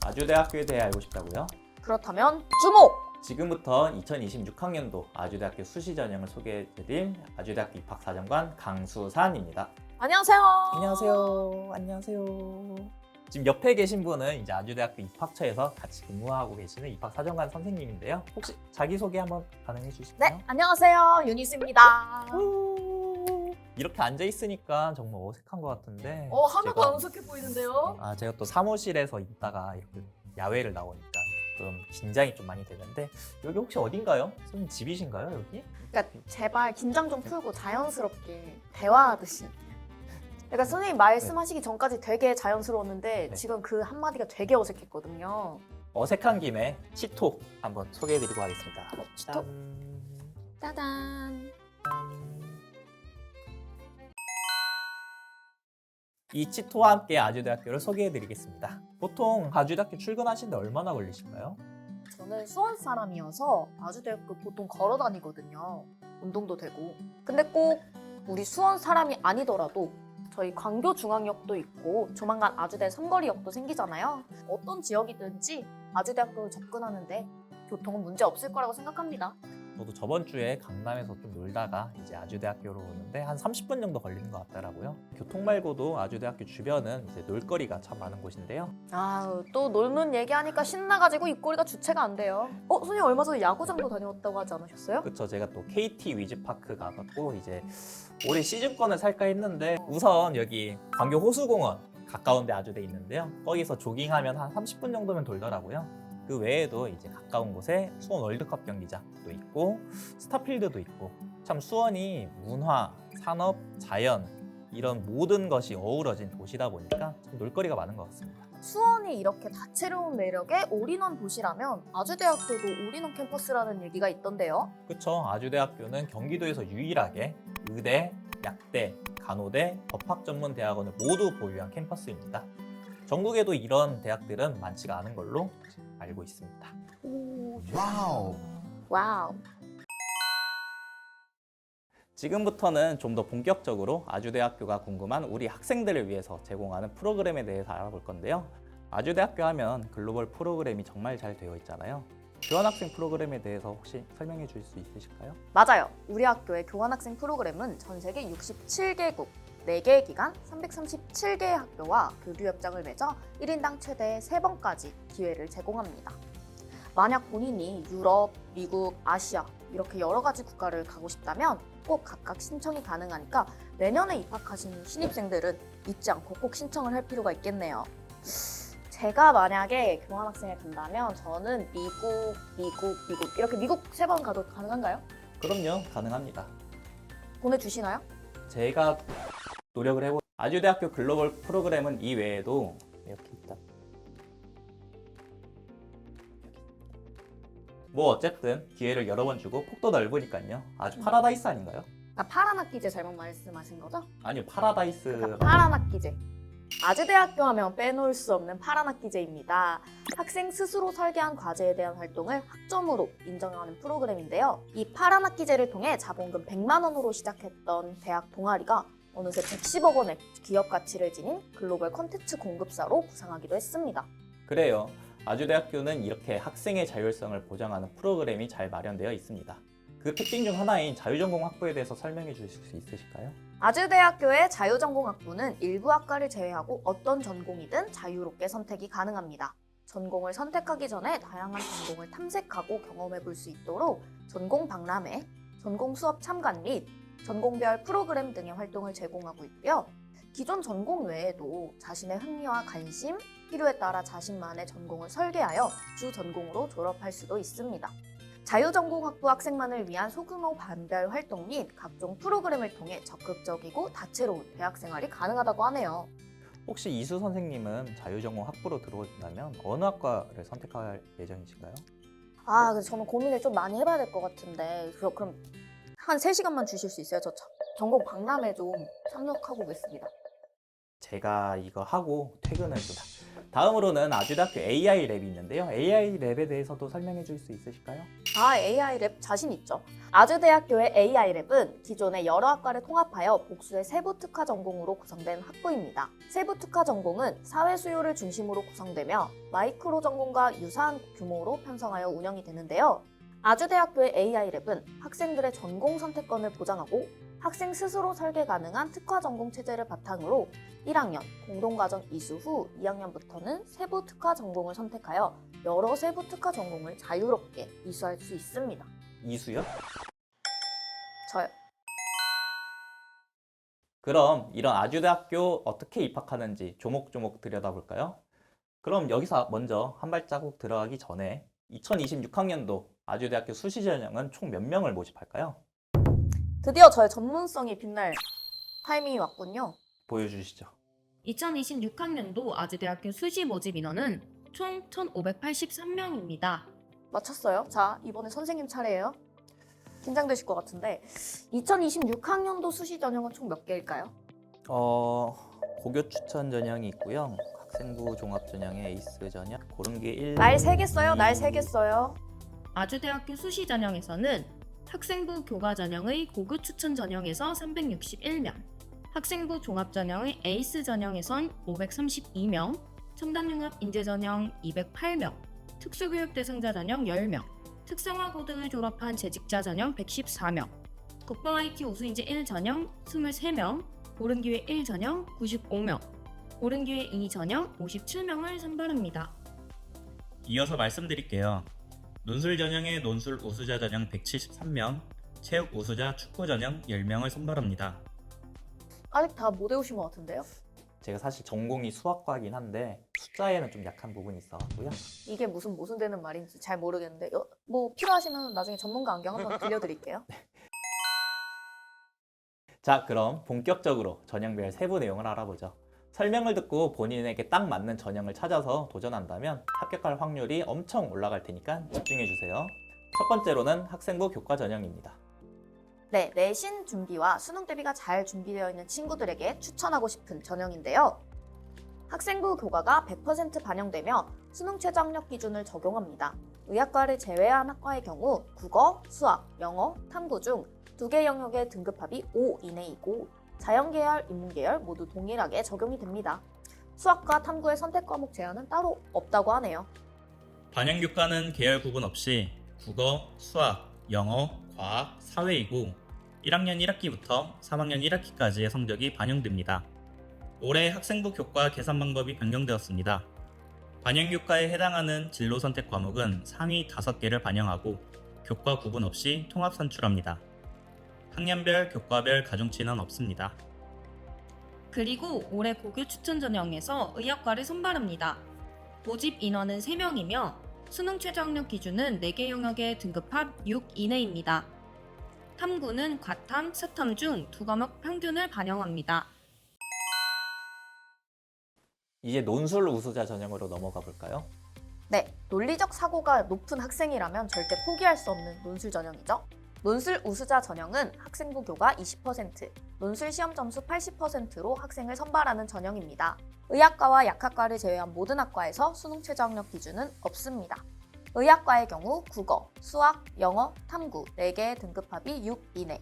아주대학교에 대해 알고 싶다고요? 그렇다면 주목! 지금부터 2026학년도 아주대학교 수시 전형을 소개해드릴 아주대학교 입학사정관 강수산입니다. 안녕하세요. 안녕하세요. 안녕하세요. 지금 옆에 계신 분은 이제 아주대학교 입학처에서 같이 근무하고 계시는 입학사정관 선생님인데요. 혹시 자기소개 한번 가능해 주실까요? 네, 안녕하세요. 유니스입니다. 이렇게 앉아 있으니까 정말 어색한 것 같은데. 하나도 안 어색해 보이는데요? 제가 또 사무실에서 있다가 이렇게 야외를 나오니까 좀 긴장이 좀 많이 되는데 여기 혹시 어딘가요? 선생님 집이신가요 여기? 그러니까 제발 긴장 좀 풀고 자연스럽게 대화하듯이. 그러니까 선생님 말씀하시기 전까지 되게 자연스러웠는데 네. 지금 그 한마디가 되게 어색했거든요. 어색한 김에 치톡 한번 소개해드리고 하겠습니다. 치톡? 짠. 짜잔. 이 치토와 함께 아주대학교를 소개해드리겠습니다. 보통 아주대학교 출근하시는데 얼마나 걸리실까요? 저는 수원 사람이어서 아주대학교 보통 걸어 다니거든요. 운동도 되고. 근데 꼭 우리 수원 사람이 아니더라도 저희 광교중앙역도 있고 조만간 아주대 삼거리역도 생기잖아요. 어떤 지역이든지 아주대학교를 접근하는데 교통은 문제 없을 거라고 생각합니다. 저도 저번 주에 강남에서 좀 놀다가 이제 아주대학교로 오는데 한 30분 정도 걸리는 것 같더라고요. 교통 말고도 아주대학교 주변은 이제 놀거리가 참 많은 곳인데요. 또 놀문 얘기하니까 신나가지고 입꼬리가 주체가 안 돼요. 선생님 얼마 전에 야구장도 다녀왔다고 하지 않으셨어요? 그쵸, 제가 또 KT 위즈파크 가봤고 이제 올해 시즌권을 살까 했는데 우선 여기 광교 호수공원 가까운 데 아주대 있는데요. 거기서 조깅하면 한 30분 정도면 돌더라고요. 그 외에도 이제 가까운 곳에 수원 월드컵 경기장도 있고 스타필드도 있고 참 수원이 문화, 산업, 자연 이런 모든 것이 어우러진 도시다 보니까 참 놀거리가 많은 것 같습니다. 수원이 이렇게 다채로운 매력의 올인원 도시라면 아주대학교도 올인원 캠퍼스라는 얘기가 있던데요. 그쵸, 아주대학교는 경기도에서 유일하게 의대, 약대, 간호대, 법학전문대학원을 모두 보유한 캠퍼스입니다. 전국에도 이런 대학들은 많지가 않은 걸로 알고 있습니다. 와우. 지금부터는 좀 더 본격적으로 아주대학교가 궁금한 우리 학생들을 위해서 제공하는 프로그램에 대해서 알아볼 건데요. 아주대학교 하면 글로벌 프로그램이 정말 잘 되어 있잖아요. 교환학생 프로그램에 대해서 혹시 설명해 주실 수 있으실까요? 맞아요. 우리 학교의 교환학생 프로그램은 전 세계 67개국 4개의 기간 337개의 학교와 교류협정을 맺어 1인당 최대 3번까지 기회를 제공합니다. 만약 본인이 유럽, 미국, 아시아 이렇게 여러 가지 국가를 가고 싶다면 꼭 각각 신청이 가능하니까 내년에 입학하신 신입생들은 잊지 않고 꼭 신청을 할 필요가 있겠네요. 제가 만약에 교환학생을 간다면 저는 미국 이렇게 미국 3번 가도 가능한가요? 그럼요, 가능합니다. 보내주시나요? 제가 노력을 해보. 아주대학교 글로벌 프로그램은 이 외에도 이렇게 있다. 뭐 어쨌든 기회를 여러 번 주고 폭도 넓으니까요. 아주 파라다이스 아닌가요? 파란 학기제 잘못 말씀하신 거죠? 아니요, 파라다이스. 그러니까 파란 학기제. 아주대학교 하면 빼놓을 수 없는 파란 학기제입니다. 학생 스스로 설계한 과제에 대한 활동을 학점으로 인정하는 프로그램인데요. 이 파란 학기제를 통해 자본금 100만 원으로 시작했던 대학 동아리가 어느새 110억 원의 기업 가치를 지닌 글로벌 콘텐츠 공급사로 부상하기도 했습니다. 그래요. 아주대학교는 이렇게 학생의 자율성을 보장하는 프로그램이 잘 마련되어 있습니다. 그 특징 중 하나인 자유전공 학부에 대해서 설명해 주실 수 있으실까요? 아주대학교의 자유전공학부는 일부 학과를 제외하고 어떤 전공이든 자유롭게 선택이 가능합니다. 전공을 선택하기 전에 다양한 전공을 탐색하고 경험해 볼 수 있도록 전공 박람회, 전공 수업 참관 및 전공별 프로그램 등의 활동을 제공하고 있고요. 기존 전공 외에도 자신의 흥미와 관심, 필요에 따라 자신만의 전공을 설계하여 주 전공으로 졸업할 수도 있습니다. 자유전공학부 학생만을 위한 소규모 반별 활동 및 각종 프로그램을 통해 적극적이고 다채로운 대학 생활이 가능하다고 하네요. 혹시 이수 선생님은 자유전공 학부로 들어오신다면 어느 학과를 선택할 예정이신가요? 그래서 저는 고민을 좀 많이 해봐야 될 것 같은데 그럼 한 3시간만 주실 수 있어요? 저 전공 박람회 좀 참석하고 오겠습니다. 제가 이거 하고 퇴근을 좀 다음으로는 아주대학교 AI 랩이 있는데요. AI 랩에 대해서도 설명해 줄 수 있으실까요? AI 랩 자신 있죠. 아주대학교의 AI 랩은 기존의 여러 학과를 통합하여 복수의 세부 특화 전공으로 구성된 학부입니다. 세부 특화 전공은 사회 수요를 중심으로 구성되며 마이크로 전공과 유사한 규모로 편성하여 운영이 되는데요. 아주대학교의 AI 랩은 학생들의 전공 선택권을 보장하고 학생 스스로 설계 가능한 특화 전공 체제를 바탕으로 1학년 공동과정 이수 후 2학년부터는 세부 특화 전공을 선택하여 여러 세부 특화 전공을 자유롭게 이수할 수 있습니다. 이수요? 저요. 그럼 이런 아주대학교 어떻게 입학하는지 조목조목 들여다볼까요? 그럼 여기서 먼저 한 발자국 들어가기 전에 2026학년도 아주대학교 수시 전형은 총 몇 명을 모집할까요? 드디어 저의 전문성이 빛날 타이밍이 왔군요. 보여주시죠. 2026학년도 아주대학교 수시 모집 인원은 총 1,583명입니다. 맞췄어요. 자, 이번에 선생님 차례예요. 긴장되실 것 같은데 2026학년도 수시 전형은 총 몇 개일까요? 고교 추천 전형이 있고요. 학생부 종합 전형에 에이스 전형, 고른 게 1. 날 세겠어요? 날 세겠어요? 아주대학교 수시 전형에서는 학생부 교과 전형의 고교 추천 전형에서 361명, 학생부 종합 전형의 에이스 전형에선 532명, 첨단융합 인재 전형 208명, 특수교육 대상자 전형 10명, 특성화 고등을 졸업한 재직자 전형 114명, 국방 IT 우수인재 1 전형 23명, 고른 기회 1 전형 95명, 고른 기회 2 전형 57명을 선발합니다. 이어서 말씀드릴게요. 논술 전형의 논술 우수자 전형 173명, 체육 우수자 축구 전형 10명을 선발합니다. 아직 다 못 외우신 것 같은데요? 제가 사실 전공이 수학과이긴 한데 숫자에는 좀 약한 부분이 있어가지고요. 이게 무슨 되는 말인지 잘 모르겠는데 뭐 필요하시면 나중에 전문가 안경 한번 들려드릴게요. 자, 그럼 본격적으로 전형별 세부 내용을 알아보죠. 설명을 듣고 본인에게 딱 맞는 전형을 찾아서 도전한다면 합격할 확률이 엄청 올라갈 테니까 집중해 주세요. 첫 번째로는 학생부 교과 전형입니다. 네, 내신 준비와 수능 대비가 잘 준비되어 있는 친구들에게 추천하고 싶은 전형인데요. 학생부 교과가 100% 반영되며 수능 최저 학력 기준을 적용합니다. 의학과를 제외한 학과의 경우 국어, 수학, 영어, 탐구 중 2개 영역의 등급합이 5 이내이고 자연계열, 인문계열 모두 동일하게 적용이 됩니다. 수학과 탐구의 선택 과목 제한은 따로 없다고 하네요. 반영 교과는 계열 구분 없이 국어, 수학, 영어, 과학, 사회이고 1학년 1학기부터 3학년 1학기까지의 성적이 반영됩니다. 올해 학생부 교과 계산 방법이 변경되었습니다. 반영 교과에 해당하는 진로 선택 과목은 상위 5개를 반영하고 교과 구분 없이 통합 산출합니다. 학년별, 교과별 가중치는 없습니다. 그리고 올해 고교 추천 전형에서 의학과를 선발합니다. 모집 인원은 3명이며 수능 최저 학력 기준은 4개 영역의 등급합 6 이내입니다. 탐구는 과탐, 스탐 중 2과목 평균을 반영합니다. 이제 논술 우수자 전형으로 넘어가 볼까요? 네, 논리적 사고가 높은 학생이라면 절대 포기할 수 없는 논술 전형이죠. 논술 우수자 전형은 학생부 교과 20%, 논술 시험 점수 80%로 학생을 선발하는 전형입니다. 의학과와 약학과를 제외한 모든 학과에서 수능 최저 학력 기준은 없습니다. 의학과의 경우 국어, 수학, 영어, 탐구 4개의 등급합이 6 이내,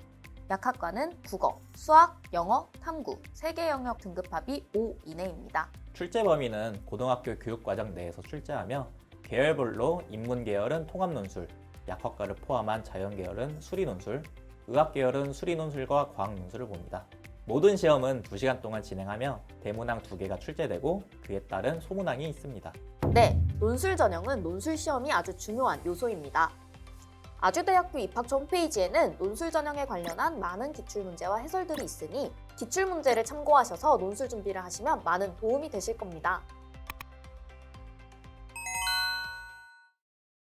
약학과는 국어, 수학, 영어, 탐구 3개 영역 등급합이 5 이내입니다. 출제 범위는 고등학교 교육과정 내에서 출제하며 계열별로 인문계열은 통합논술, 약학과를 포함한 자연계열은 수리논술, 의학계열은 수리논술과 과학논술을 봅니다. 모든 시험은 2시간 동안 진행하며 대문항 2개가 출제되고 그에 따른 소문항이 있습니다. 네, 논술 전형은 논술 시험이 아주 중요한 요소입니다. 아주대학교 입학처 홈페이지에는 논술 전형에 관련한 많은 기출문제와 해설들이 있으니 기출문제를 참고하셔서 논술 준비를 하시면 많은 도움이 되실 겁니다.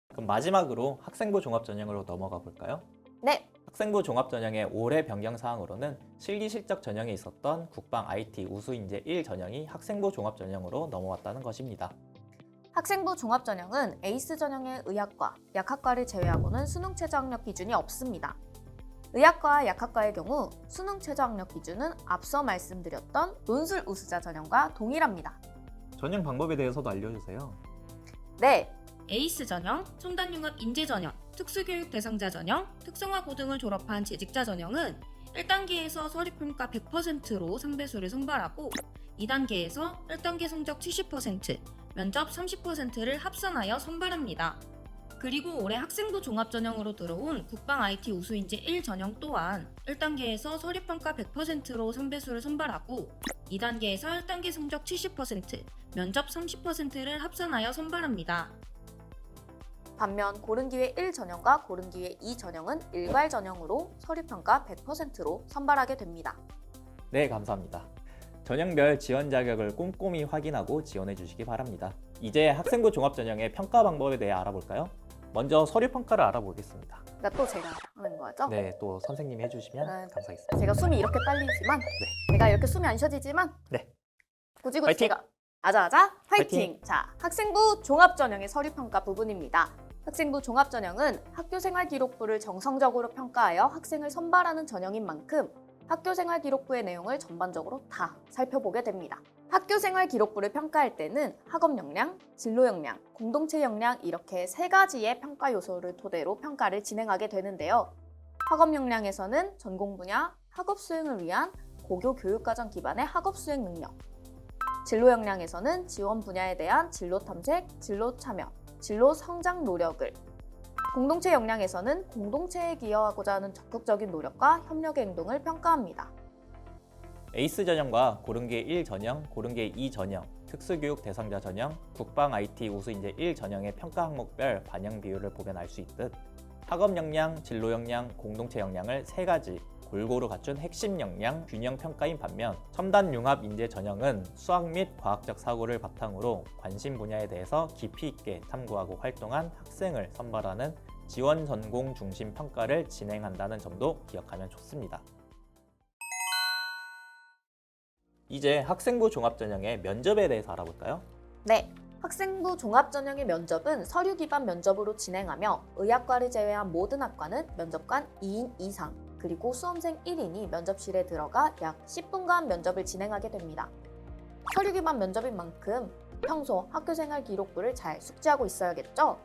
그럼 마지막으로 학생부 종합 전형으로 넘어가 볼까요? 네, 학생부 종합 전형의 올해 변경 사항으로는 실기 실적 전형에 있었던 국방 IT 우수인재 1 전형이 학생부 종합 전형으로 넘어왔다는 것입니다. 학생부 종합 전형은 에이스 전형의 의학과, 약학과를 제외하고는 수능 최저 학력 기준이 없습니다. 의학과와 약학과의 경우 수능 최저 학력 기준은 앞서 말씀드렸던 논술 우수자 전형과 동일합니다. 전형 방법에 대해서도 알려주세요. 네, 에이스 전형, 첨단융합 인재 전형, 특수교육 대상자 전형, 특성화 고등을 졸업한 재직자 전형은 1단계에서 서류평가 100%로 상배수를 선발하고 2단계에서 1단계 성적 70%, 면접 30%를 합산하여 선발합니다. 그리고 올해 학생부 종합 전형으로 들어온 국방 IT 우수인재 1 전형 또한 1단계에서 서류평가 100%로 상배수를 선발하고 2단계에서 1단계 성적 70%, 면접 30%를 합산하여 선발합니다. 반면 고른기회 1 전형과 고른기회 2 전형은 일괄 전형으로 서류평가 100%로 선발하게 됩니다. 네, 감사합니다. 전형별 지원 자격을 꼼꼼히 확인하고 지원해 주시기 바랍니다. 이제 학생부 종합 전형의 평가 방법에 대해 알아볼까요? 먼저 서류 평가를 알아보겠습니다. 그러니까 또 제가 하는 거죠? 네, 또 선생님이 해주시면 네. 감사하겠습니다. 제가 숨이 이렇게 딸리지만 제가 이렇게 숨이 안 쉬어지지만 네. 굳이 화이팅! 제가 아자아자 화이팅! 화이팅! 자, 학생부 종합전형의 서류평가 부분입니다. 학생부 종합전형은 학교생활기록부를 정성적으로 평가하여 학생을 선발하는 전형인 만큼 학교생활기록부의 내용을 전반적으로 다 살펴보게 됩니다. 학교생활기록부를 평가할 때는 학업 역량, 진로 역량, 공동체 역량 이렇게 세 가지의 평가 요소를 토대로 평가를 진행하게 되는데요. 학업 역량에서는 전공 분야, 학업 수행을 위한 고교 교육과정 기반의 학업 수행 능력, 진로 역량에서는 지원 분야에 대한 진로 탐색, 진로 참여, 진로 성장 노력을, 공동체 역량에서는 공동체에 기여하고자 하는 적극적인 노력과 협력의 행동을 평가합니다. 에이스 전형과 고른기회 1 전형, 고른기회 2 전형, 특수교육 대상자 전형, 국방 IT 우수인재 1 전형의 평가 항목별 반영 비율을 보면 알 수 있듯 학업 역량, 진로 역량, 공동체 역량을 세 가지 골고루 갖춘 핵심 역량 균형 평가인 반면 첨단 융합 인재 전형은 수학 및 과학적 사고를 바탕으로 관심 분야에 대해서 깊이 있게 탐구하고 활동한 학생을 선발하는 지원 전공 중심 평가를 진행한다는 점도 기억하면 좋습니다. 이제 학생부 종합 전형의 면접에 대해서 알아볼까요? 네, 학생부 종합전형의 면접은 서류 기반 면접으로 진행하며 의학과를 제외한 모든 학과는 면접관 2인 이상 그리고 수험생 1인이 면접실에 들어가 약 10분간 면접을 진행하게 됩니다. 서류 기반 면접인 만큼 평소 학교생활 기록부를 잘 숙지하고 있어야겠죠?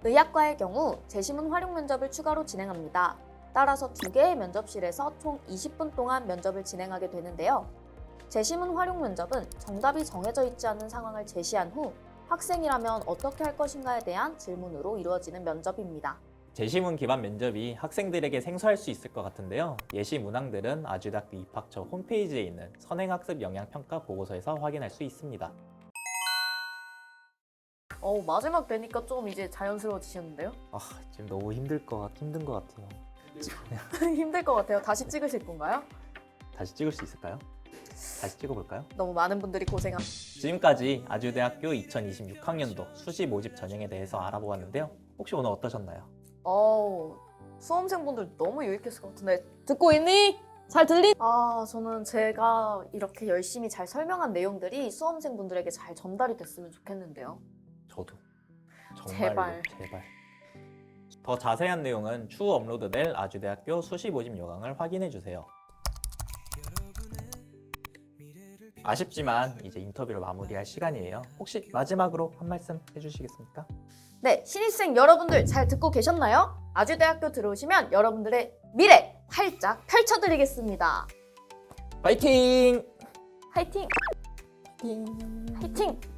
의학과의 경우 재시문 활용 면접을 추가로 진행합니다. 따라서 2개의 면접실에서 총 20분 동안 면접을 진행하게 되는데요. 재시문 활용 면접은 정답이 정해져 있지 않은 상황을 제시한 후 학생이라면 어떻게 할 것인가에 대한 질문으로 이루어지는 면접입니다. 제시문 기반 면접이 학생들에게 생소할 수 있을 것 같은데요. 예시 문항들은 아주대학교 입학처 홈페이지에 있는 선행학습 영향평가 보고서에서 확인할 수 있습니다. 마지막 되니까 좀 이제 자연스러워지셨는데요? 지금 너무 힘든 것 같아요. 힘들 것 같아요. 다시 찍으실 건가요? 다시 찍을 수 있을까요? 다시 찍어볼까요? 너무 많은 분들이 지금까지 아주대학교 2026학년도 수시 모집 전형에 대해서 알아보았는데요. 혹시 오늘 어떠셨나요? 수험생분들 너무 유익했을 것 같은데 듣고 있니? 잘 들리? 저는 제가 이렇게 열심히 잘 설명한 내용들이 수험생분들에게 잘 전달이 됐으면 좋겠는데요. 저도 정말로 제발. 더 자세한 내용은 추후 업로드될 아주대학교 수시 모집 요강을 확인해주세요. 아쉽지만 이제 인터뷰를 마무리할 시간이에요. 혹시 마지막으로 한 말씀 해주시겠습니까? 네, 신입생 여러분들 잘 듣고 계셨나요? 아주대학교 들어오시면 여러분들의 미래 활짝 펼쳐드리겠습니다. 파이팅! 화이팅! 화이팅!